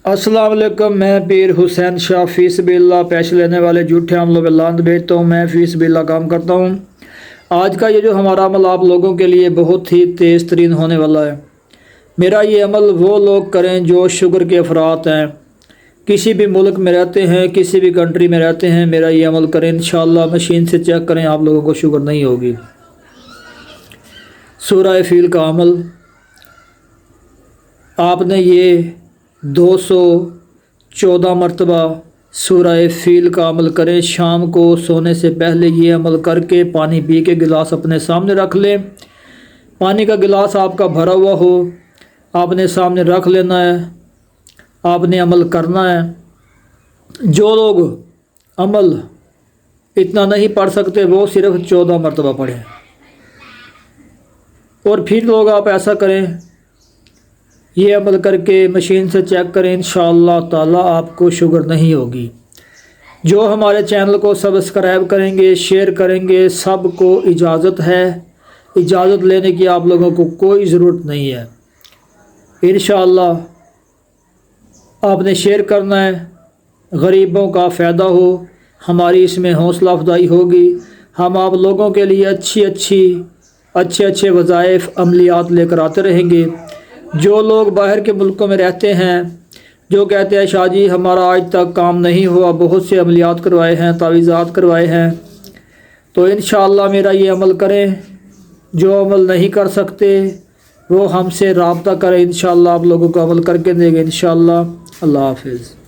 अस्सलाम वालेकुम। मैं पीर हुसैन शाह फ़ीस बिल्ला पैसे लेने वाले झूठे अमलों पे लानत भेजता हूँ। मैं फ़ीस बिल्ला काम करता हूँ। आज का ये जो हमारा अमल आप लोगों के लिए बहुत ही तेज़ तरीन होने वाला है। मेरा ये अमल वो लोग करें जो शुगर के अफरात हैं, किसी भी मुल्क में रहते हैं, किसी भी कंट्री में रहते हैं, मेरा ये अमल करें। इंशाअल्लाह मशीन से चेक करें, आप लोगों को शुगर नहीं होगी। सूरह फील का अमल आपने ये 214 मरतबा सूरह फील का अमल करें। शाम को सोने से पहले ये अमल करके पानी पी के गिलास अपने सामने रख लें। पानी का गिलास आपका भरा हुआ हो, आपने सामने रख लेना है, आपने अमल करना है। जो लोग अमल इतना नहीं पढ़ सकते वो सिर्फ 14 मरतबा पढ़ें। और फिर लोग आप ऐसा करें, ये अमल करके मशीन से चेक करें, इंशाअल्लाह ताला आपको शुगर नहीं होगी। जो हमारे चैनल को सब्सक्राइब करेंगे, शेयर करेंगे, सबको इजाज़त है। इजाज़त लेने की आप लोगों को कोई ज़रूरत नहीं है। इंशाअल्लाह आपने शेयर करना है, गरीबों का फ़ायदा हो, हमारी इसमें हौसला अफजाई होगी। हम आप लोगों के लिए अच्छे वज़ाइफ अमलियात लेकर आते रहेंगे। जो लोग बाहर के मुल्कों में रहते हैं, जो कहते हैं शाह जी हमारा आज तक काम नहीं हुआ, बहुत से अमलियात करवाए हैं, तावीज़ात करवाए हैं, तो इंशाअल्लाह मेरा ये अमल करें। जो अमल नहीं कर सकते वो हमसे राब्ता करें, इंशाअल्लाह आप लोगों को अमल करके देंगे इंशाअल्लाह। अल्लाह हाफ़िज़।